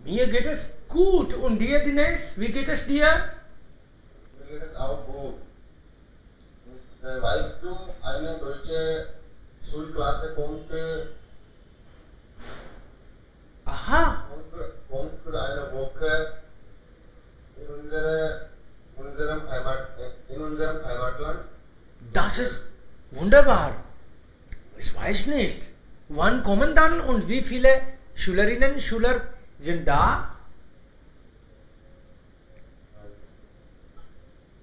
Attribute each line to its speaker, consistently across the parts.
Speaker 1: Mir geht es gut. Und dir, Dinesh? Wie geht es dir?
Speaker 2: Mir geht es auch gut. Weißt du, eine deutsche Schulklasse kommt
Speaker 1: Aha.
Speaker 2: für eine Woche in unserem Heimatland.
Speaker 1: Das ist wunderbar. Ich weiß nicht. Wann kommen dann und wie viele Schülerinnen und Schüler sind da?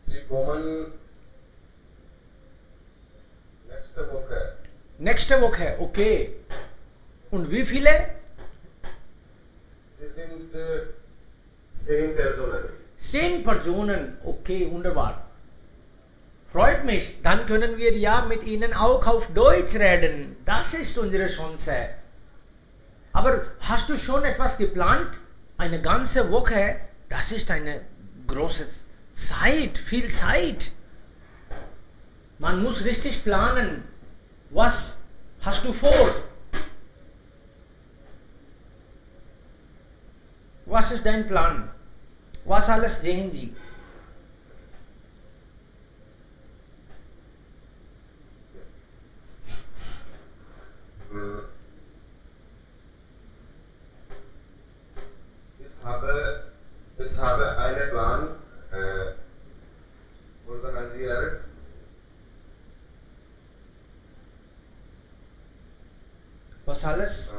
Speaker 2: Sie kommen nächste Woche.
Speaker 1: Nächste Woche, okay. Und wie viele?
Speaker 2: Sie sind 10 Personen.
Speaker 1: 10 Personen, okay, wunderbar. Freut mich, dann können wir ja mit Ihnen auch auf Deutsch reden. Das ist unsere Chance. Aber hast du schon etwas geplant? Eine ganze Woche, das ist eine große Zeit, viel Zeit. Man muss richtig planen. Was hast du vor? Was ist dein Plan? Was alles sehen Sie?
Speaker 2: Ich habe einen Plan organisiert.
Speaker 1: Was alles?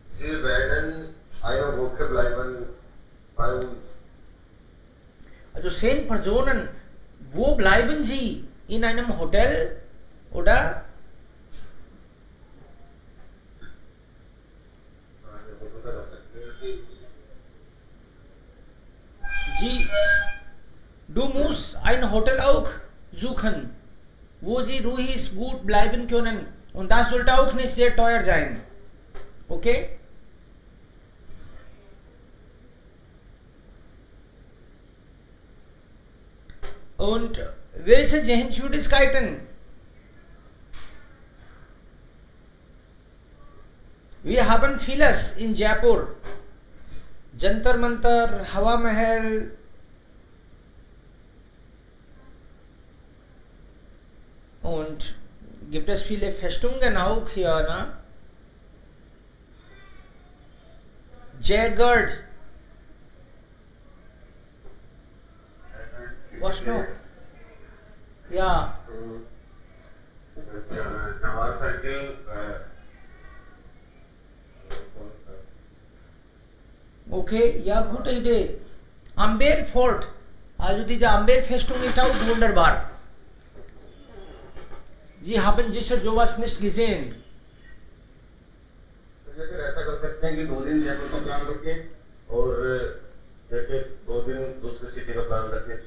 Speaker 2: Sie werden eine Woche bleiben bei uns.
Speaker 1: Also 10 Personen, wo bleiben Sie? In einem Hotel oder? Du musst ein Hotel auch suchen, wo Sie ruhig gut bleiben können. Und das sollte auch nicht sehr teuer sein. Okay? Und welche Sehenswürdigkeiten? Wir haben vieles in Jaipur. Jantar Mantar, Hawa Mahal. Und gibt es viele Festungen auch hier, ne? Jaigarh. Was noch? Ja. Okay, ja, gute Idee. Amber Fort. Also diese Amber-Festung ist auch wunderbar. Sie haben sicher sowas nicht gesehen.
Speaker 2: फिर ऐसा कर सकते हैं कि 2 दिन जयपुर का plan रखें और दो दिन दूसरे सिटी का प्लान रखें.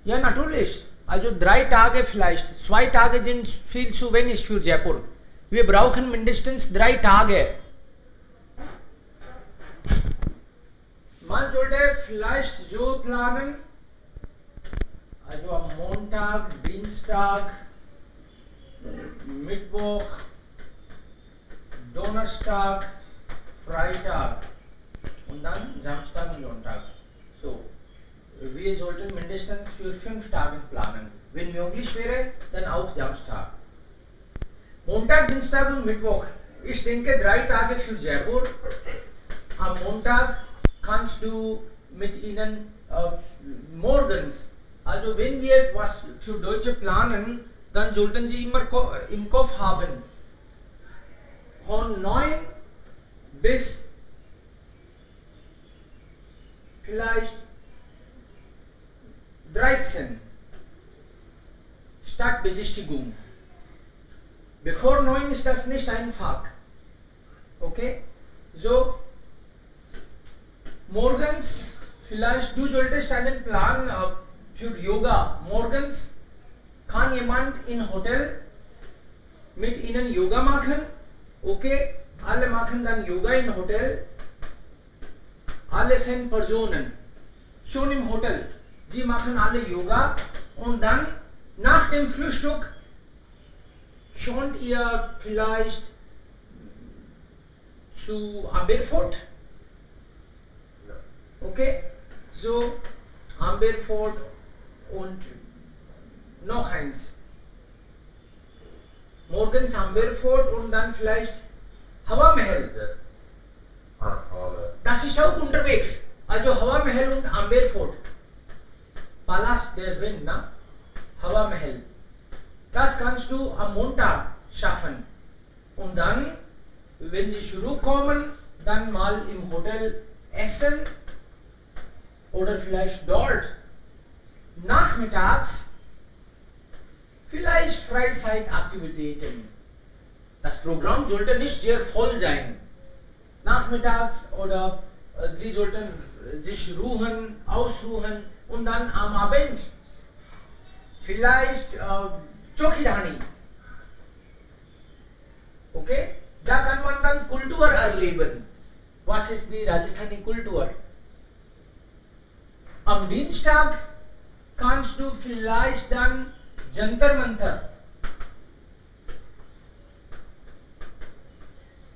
Speaker 1: Ja, natürlich. Also 3 Tage vielleicht. 2 Tage sind viel zu wenig für Jaipur. Wir brauchen mindestens 3 Tage. Man sollte vielleicht so planen. Also am Montag, Dienstag, Mittwoch, Donnerstag, Freitag und dann Samstag und Sonntag. So, wir sollten mindestens für 5 Tage planen. Wenn möglich wäre, dann auch Samstag. Montag, Dienstag und Mittwoch. Ich denke 3 Tage für Jaipur. Am Montag kannst du mit ihnen morgens, also wenn wir was für Deutsche planen, dann sollten sie immer im Kopf haben. Von 9 bis vielleicht 13 Stadtbesichtigung. Bevor 9 ist das nicht einfach. Okay? So, morgens, vielleicht du solltest einen Plan für Yoga. Morgens kann jemand in Hotel mit ihnen Yoga machen. Okay, alle machen dann Yoga im Hotel. Alle 10 Personen. Schon im Hotel. Sie machen alle Yoga und dann nach dem Frühstück schaut ihr vielleicht zu Amberfort. Okay, so Amberfort und noch eins. Morgens Amberfort und dann vielleicht Hawa Mahal. Das ist auch unterwegs. Also Hawa Mahal und Amberfort. Palast der Wind, na? Hawa Mahal. Das kannst du am Montag schaffen. Und dann, wenn sie zurückkommen, dann mal im Hotel essen oder vielleicht dort nachmittags vielleicht Freizeitaktivitäten. Das Programm sollte nicht sehr voll sein. Nachmittags oder sie sollten sich ruhen, ausruhen und dann am Abend vielleicht Chokidani. Okay? Da kann man dann Kultur erleben. Was ist die Rajasthani Kultur? Am Dienstag kannst du vielleicht dann Jantar Mantar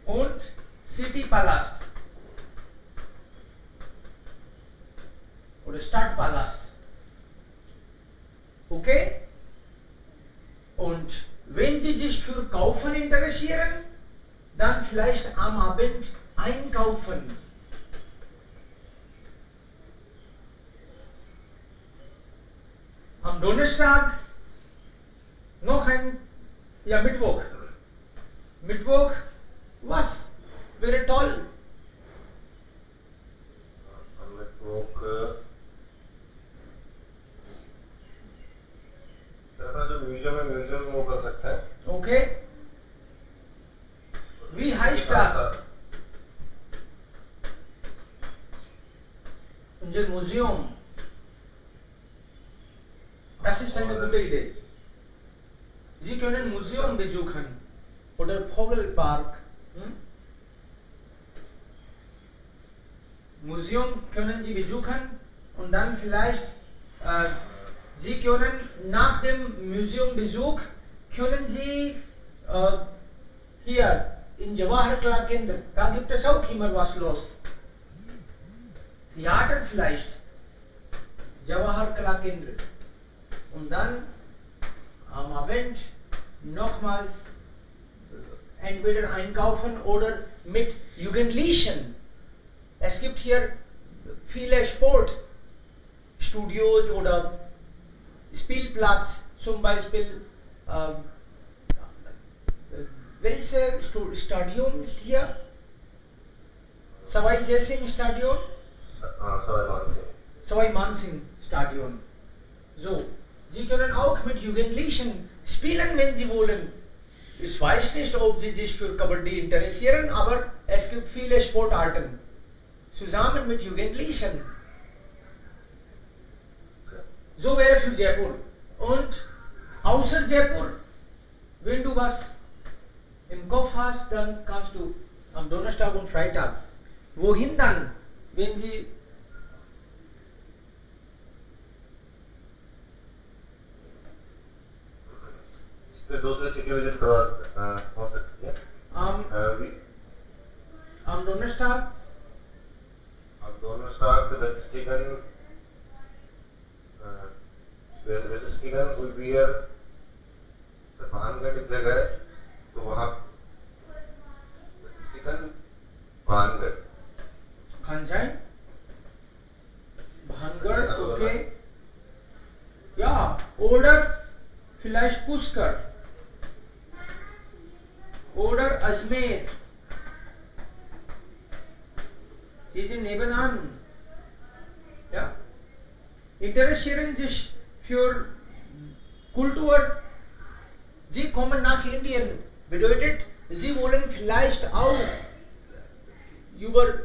Speaker 1: und City Palast oder Stadtpalast. Okay? Und wenn Sie sich für Kaufen interessieren, dann vielleicht am Abend einkaufen. Am Donnerstag noch ein, ja Mittwoch. Mittwoch, was wäre toll?
Speaker 2: Am Mittwoch, जो museum वो कर सकते हैं.
Speaker 1: Okay. Wie heißt das? Unser Museum. Das ist eine gute Idee. Sie können Museum besuchen oder Vogelpark. Museum können Sie besuchen und dann vielleicht Sie können nach dem Museumbesuch können Sie hier in Jawahar Kala Kendra, da gibt es auch immer was los. Theater vielleicht, Jawahar Kala Kendra. Und dann am Abend nochmals entweder einkaufen oder mit Jugendlichen. Es gibt hier viele Sportstudios oder Spielplatz, zum Beispiel welches Stadion ist hier? Savai Jai Singh Stadion? Savai Man Singh Stadion. So, Sie können auch mit Jugendlichen spielen, wenn Sie wollen. Ich weiß nicht, ob Sie sich für Kabaddi interessieren, aber es gibt viele Sportarten. Zusammen mit Jugendlichen. So wäre für Jaipur. Und außer Jaipur, wenn du was im Kopf hast, dann kannst du am Donnerstag und Freitag. Wohin dann, wenn Sie
Speaker 2: दूसरे city visit करवा हो सकती है.
Speaker 1: am Donnerstag
Speaker 2: वेजिस्टिगन उइबियर Bhangarh एक जगह है, तो वहाँ वेजिस्टिगन Bhangarh
Speaker 1: Khanjai, Bhangar, okay. Ja, oder vielleicht Puskar oder Ajmer. Sie sind nebenan. Ja. Interessieren sich für Kultur. Sie kommen nach Indien. Bedeutet, Sie wollen vielleicht auch über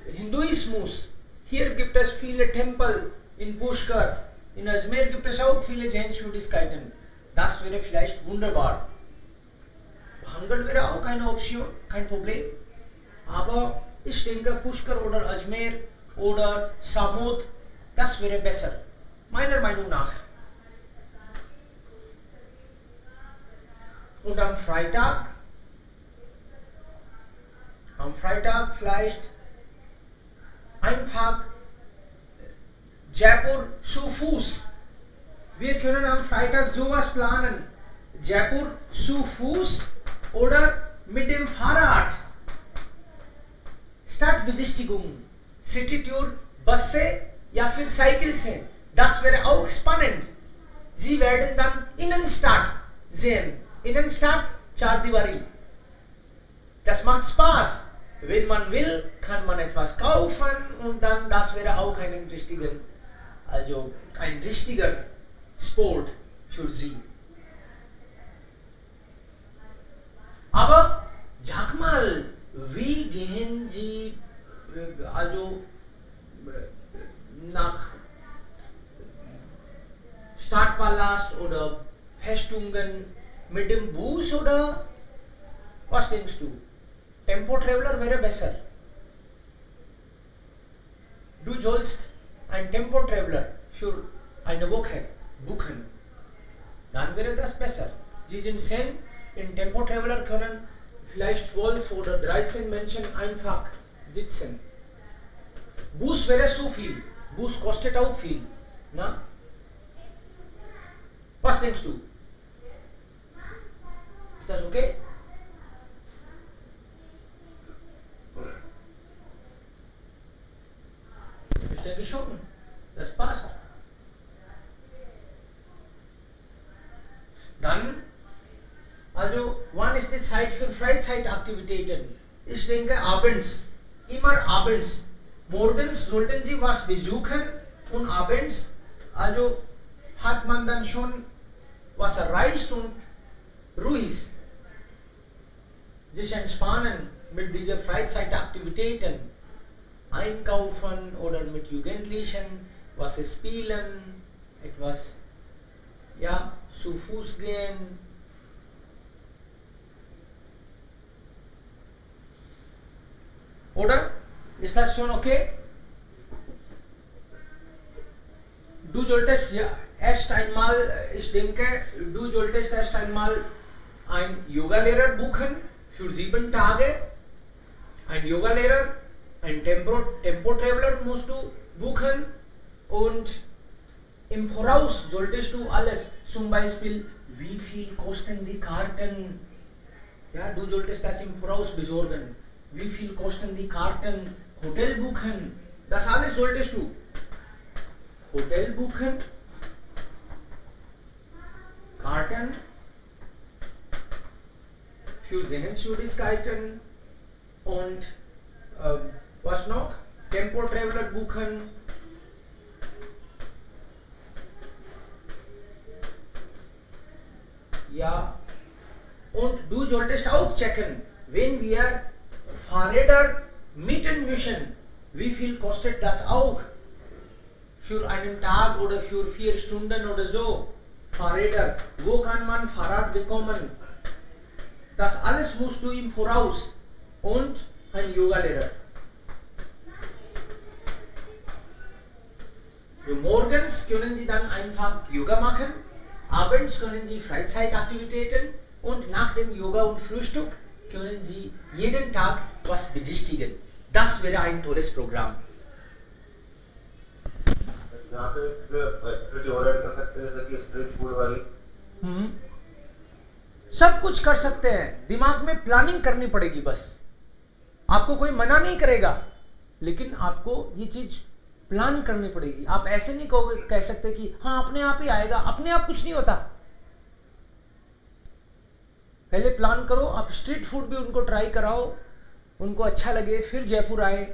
Speaker 1: Hinduismus. Hier gibt es viele Tempel in Pushkar. In Ajmer gibt es auch viele Sehenswürdigkeiten. Das wäre vielleicht wunderbar. Bhangar wäre auch eine Option, kein Problem. Aber ich denke, Pushkar oder Ajmer oder Samod, das wäre besser. meiner Meinung nach. Und am Freitag vielleicht einfach Jaipur zu Fuß. Wir können am Freitag sowas planen. Jaipur zu Fuß oder mit dem Fahrrad. Stadtbesichtigung, City-Tour, Bus से या फिर cycle से. Das wäre auch spannend. Sie werden dann Innenstadt sehen. Innenstadt, Chardivary. Das macht Spaß. Wenn man will, kann man etwas kaufen und dann, das wäre auch ein richtiger Sport für Sie. Aber sag mal, wie gehen Sie nach Stadtpalast oder Festungen mit dem Bus oder was denkst du? Tempo Traveler wäre besser. Du sollst ein Tempo Traveler für eine Woche buchen. Dann wäre das besser. Sie sind 10, in Tempo Traveler können vielleicht 12 oder 13 Menschen einfach sitzen. Bus wäre zu viel. Bus kostet auch viel. Na? Was denkst du? Ist das okay? Ich denke schon. Das passt. Dann, wann ist die Zeit für Freizeitaktivitäten? Ich denke abends. Immer abends. Morgens sollten Sie was besuchen und abends, hat man dann schon was erreicht und ruhig sich entspannen mit diesen Freizeitaktivitäten. Einkaufen oder mit Jugendlichen, was spielen, etwas, zu Fuß gehen. Oder? Ist das schon okay? Du solltest erst einmal einen Yoga-Lehrer buchen für 7 Tage. Ein Yoga-Lehrer, ein Tempo-Traveler musst du buchen und im Voraus solltest du alles, zum Beispiel, wie viel kosten die Karten? Ja, du solltest das im Voraus besorgen. Wie viel kosten die Karten? Hotel buchen, das alles solltest du. Hotel buchen, Karten für Sehenswürdigkeiten und was noch? Tempo Traveler buchen. Ja, und du solltest auch checken, wenn wir Fahrräder mieten müssen, wie viel kostet das auch? Für einen Tag oder für 4 Stunden oder so. Fahrräder, wo kann man Fahrrad bekommen? Das alles musst du im Voraus. Und ein Yoga-Lehrer. Morgens können Sie dann einfach Yoga machen, abends können Sie Freizeitaktivitäten und nach dem Yoga und Frühstück können Sie jeden Tag was besichtigen. Das wäre ein tolles Programm.
Speaker 2: यहाँ पे activity और add कर सकते हैं जैसे कि street food वाली
Speaker 1: सब कुछ कर सकते हैं, दिमाग में प्लानिंग करनी पड़ेगी बस. आपको कोई मना नहीं करेगा, लेकिन आपको ये चीज प्लान करनी पड़ेगी. आप ऐसे नहीं कह सकते कि हाँ अपने आप ही आएगा. अपने आप कुछ नहीं होता. पहले प्लान करो. आप स्ट्रीट फूड भी उनको ट्राई कराओ, उनको अच्छा लगे, फिर जयपुर आए.